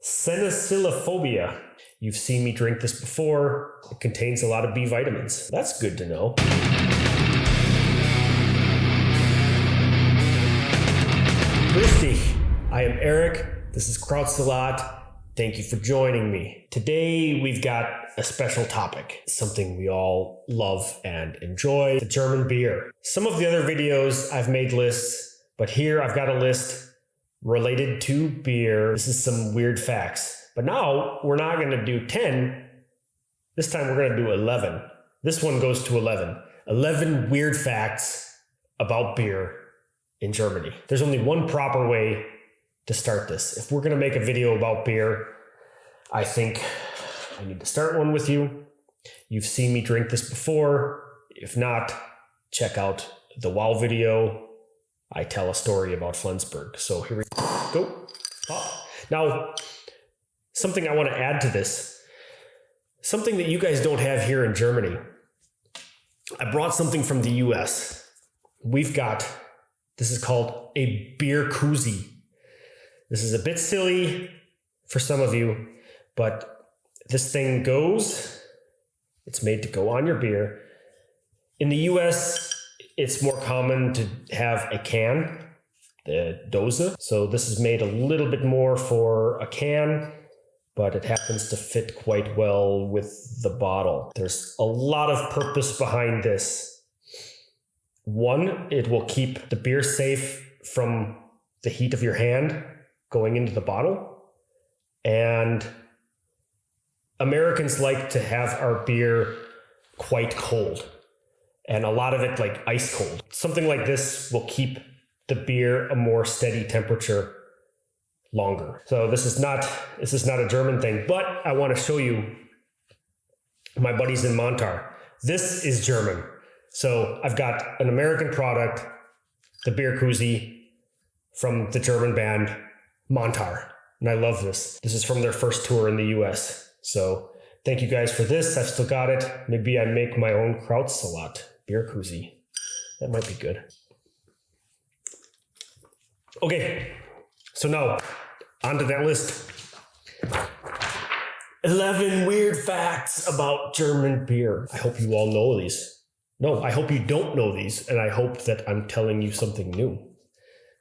Senescillophobia. You've seen me drink this before. It contains a lot of B vitamins. That's good to know. Grüß dich. I am Eric. This is Krautsalat. Thank you for joining me. Today we've got a special topic, something we all love and enjoy, the German beer. Some of the other videos I've made lists, but here I've got a list related to beer. This is some weird facts. But now we're not going to do 10. This time we're going to do 11. This one goes to 11. 11 weird facts about beer in Germany. There's only one proper way to start this. If we're going to make a video about beer, I think I need to start one with you. You've seen me drink this before. If not, check out the WoW video. I tell a story about Flensburg. So here we go. Now, something I want to add to this, something that you guys don't have here in Germany. I brought something from the US. We've got, this is called a beer koozie. This is a bit silly for some of you, but this thing goes, it's made to go on your beer. In the US, it's more common to have a can, the Dose. So this is made a little bit more for a can, but it happens to fit quite well with the bottle. There's a lot of purpose behind this. One, it will keep the beer safe from the heat of your hand going into the bottle. And Americans like to have our beer quite cold, and a lot of it like ice cold. Something like this will keep the beer a more steady temperature longer. So this is not a German thing, but I want to show you my buddies in Montar. This is German. So I've got an American product, the beer koozie from the German band Montar. And I love this. This is from their first tour in the US. So thank you guys for this. I've still got it. Maybe I make my own Krautsalat beer koozie. That might be good. Okay, so now onto that list. 11 weird facts about German beer. I hope you all know these. No, I hope you don't know these, and I hope that I'm telling you something new.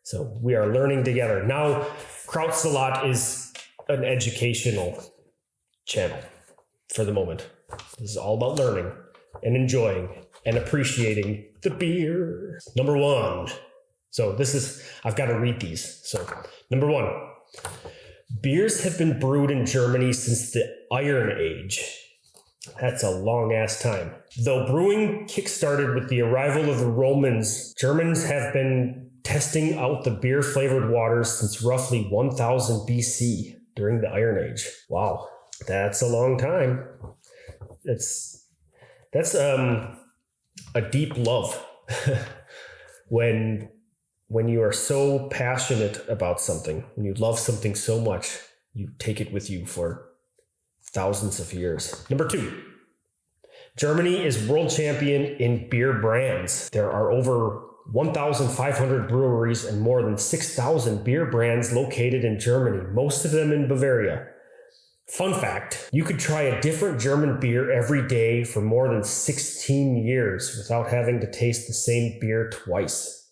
So we are learning together. Now, Krautsalat is an educational channel for the moment. This is all about learning and enjoying and appreciating the beer. Number one. So I've got to read these. So number one, beers have been brewed in Germany since the Iron Age. That's a long ass time. Though brewing kickstarted with the arrival of the Romans, Germans have been testing out the beer flavored waters since roughly 1000 BC during the Iron Age. Wow, that's a long time. That's a deep love when you are so passionate about something, when you love something so much, you take it with you for thousands of years. Number two, Germany is world champion in beer brands. There are over 1,500 breweries and more than 6,000 beer brands located in Germany, most of them in Bavaria. Fun fact, you could try a different German beer every day for more than 16 years without having to taste the same beer twice.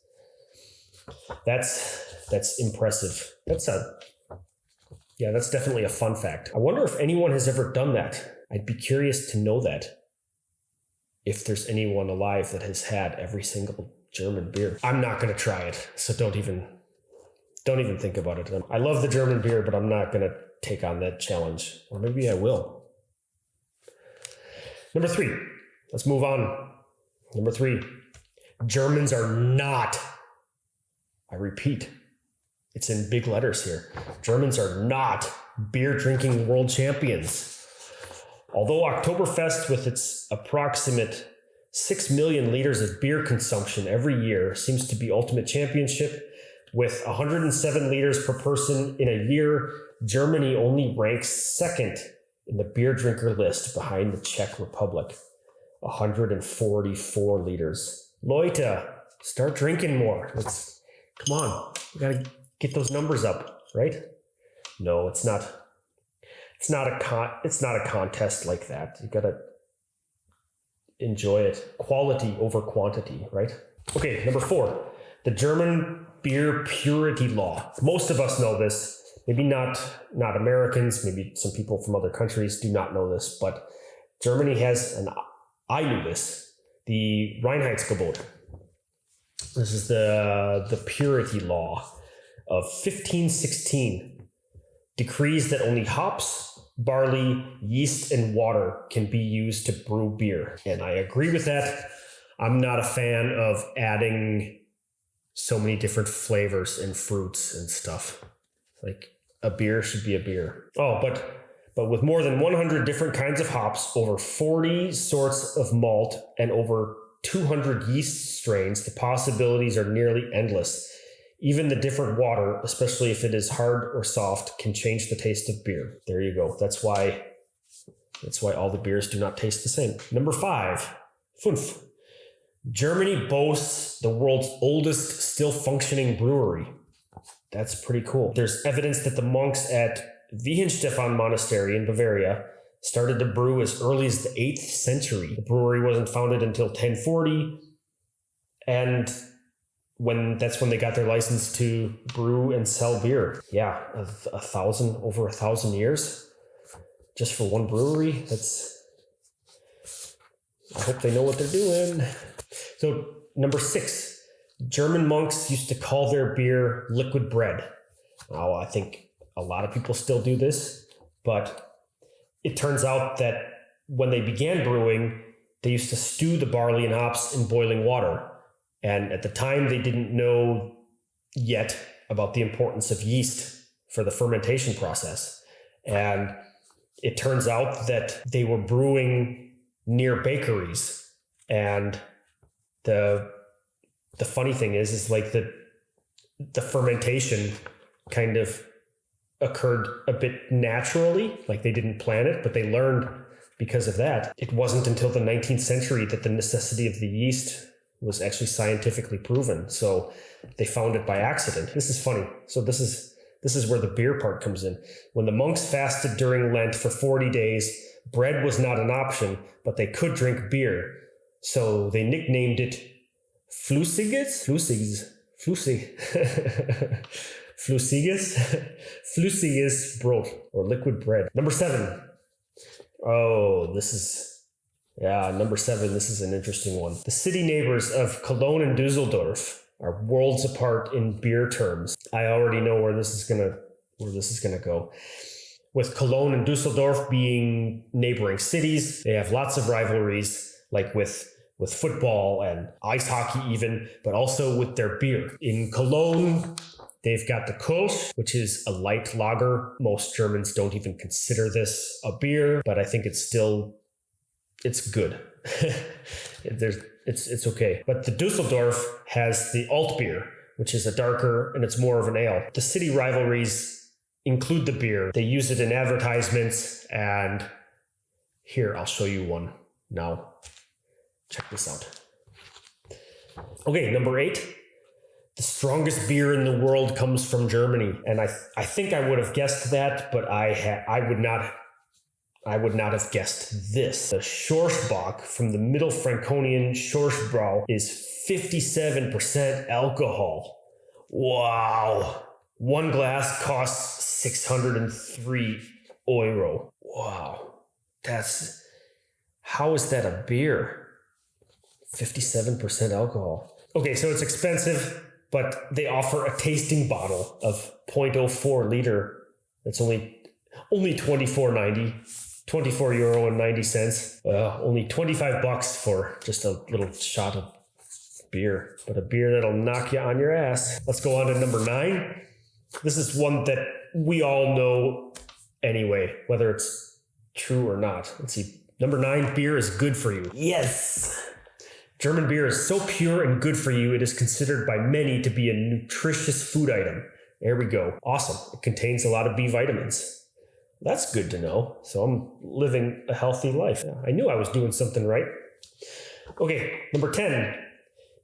That's impressive. That's definitely a fun fact. I wonder if anyone has ever done that. I'd be curious to know that. If there's anyone alive that has had every single German beer. I'm not going to try it, so don't even think about it. I love the German beer, but I'm not going to take on that challenge. Or maybe I will. Number three, let's move on. Number three, Germans are not, I repeat, it's in big letters here. Germans are not beer drinking world champions. Although Oktoberfest, with its approximate 6 million liters of beer consumption every year, seems to be ultimate championship. With 107 liters per person in a year, Germany only ranks second in the beer drinker list behind the Czech Republic. 144 liters. Leute, start drinking more. Come on, we gotta get those numbers up, right? No, it's not It's not a contest like that. You gotta enjoy it. Quality over quantity, right? Okay, number 4, the German beer purity law. Most of us know this. Maybe not Americans. Maybe some people from other countries do not know this, but Germany has, and I knew this, the Reinheitsgebot. This is the purity law of 1516. Decrees that only hops, barley, yeast, and water can be used to brew beer. And I agree with that. I'm not a fan of adding so many different flavors and fruits and stuff. Like, a beer should be a beer. Oh, but with more than 100 different kinds of hops, over 40 sorts of malt, and over 200 yeast strains, the possibilities are nearly endless. Even the different water, especially if it is hard or soft, can change the taste of beer. There you go. That's why all the beers do not taste the same. Number 5, fünf. Germany boasts the world's oldest still functioning brewery. That's pretty cool. There's evidence that the monks at Wihenstephan Monastery in Bavaria started to brew as early as the 8th century. The brewery wasn't founded until 1040, and that's when they got their license to brew and sell beer. Yeah, over 1,000 years just for one brewery. I hope they know what they're doing. So number 6, German monks used to call their beer liquid bread. Now, I think a lot of people still do this, but it turns out that when they began brewing, they used to stew the barley and hops in boiling water. And at the time, they didn't know yet about the importance of yeast for the fermentation process. And it turns out that they were brewing near bakeries. And the funny thing is like the fermentation kind of occurred a bit naturally, like they didn't plan it, but they learned because of that. It wasn't until the 19th century that the necessity of the yeast was actually scientifically proven. So they found it by accident. This is funny. So this is where the beer part comes in. When the monks fasted during Lent for 40 days, bread was not an option, but they could drink beer. So they nicknamed it Flüssiges Brot, or liquid bread. Number 7. Number 7, this is an interesting one. The city neighbors of Cologne and Dusseldorf are worlds apart in beer terms. I already know where this is gonna go. With Cologne and Dusseldorf being neighboring cities, they have lots of rivalries, like with football and ice hockey even, but also with their beer. In Cologne, they've got the Kolsch, which is a light lager. Most Germans don't even consider this a beer, but I think it's good. It's okay. But the Dusseldorf has the Alt beer, which is a darker, and it's more of an ale. The city rivalries include the beer. They use it in advertisements, and here, I'll show you one now. Check this out. Okay, number 8. The strongest beer in the world comes from Germany. And I think I would have guessed that, but I would not have guessed this. The Schorschbock from the Middle Franconian Schorschbrau is 57% alcohol. Wow. One glass costs 603 euro. Wow. How is that a beer? 57% alcohol. Okay, so it's expensive, but they offer a tasting bottle of 0.04 liter. It's only €24.90. €24.90. Only $25 for just a little shot of beer, but a beer that'll knock you on your ass. Let's go on to number 9. This is one that we all know anyway, whether it's true or not. Let's see. Number 9, beer is good for you. Yes. German beer is so pure and good for you, it is considered by many to be a nutritious food item. There we go. Awesome. It contains a lot of B vitamins. That's good to know. So I'm living a healthy life. I knew I was doing something right. Okay, number 10.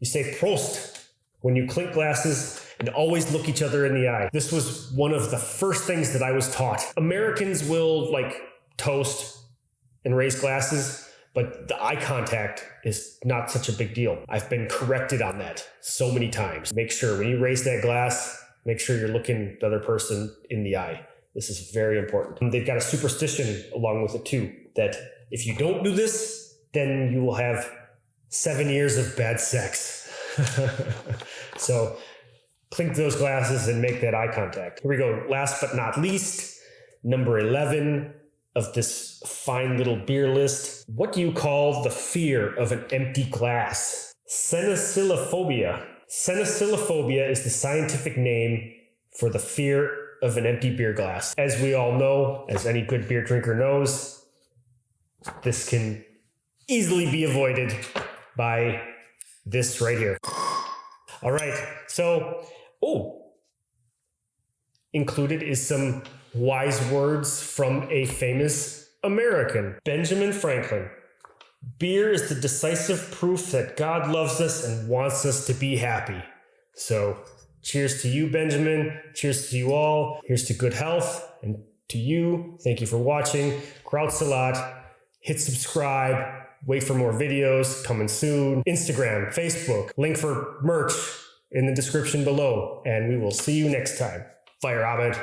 You say Prost when you clink glasses and always look each other in the eye. This was one of the first things that I was taught. Americans will toast and raise glasses, but the eye contact is not such a big deal. I've been corrected on that so many times. Make sure when you raise that glass, make sure you're looking the other person in the eye. This is very important. They've got a superstition along with it too, that if you don't do this, then you will have 7 years of bad sex. So clink those glasses and make that eye contact. Here we go. Last but not least, number 11 of this fine little beer list. What do you call the fear of an empty glass? Cenocelophobia. Cenocelophobia is the scientific name for the fear of an empty beer glass. As we all know, as any good beer drinker knows, this can easily be avoided by this right here. All right, so, included is some wise words from a famous American, Benjamin Franklin. Beer is the decisive proof that God loves us and wants us to be happy. So, cheers to you, Benjamin. Cheers to you all. Here's to good health. And to you, thank you for watching. Krautsalat. Hit subscribe. Wait for more videos coming soon. Instagram, Facebook, link for merch in the description below. And we will see you next time. Feierabend.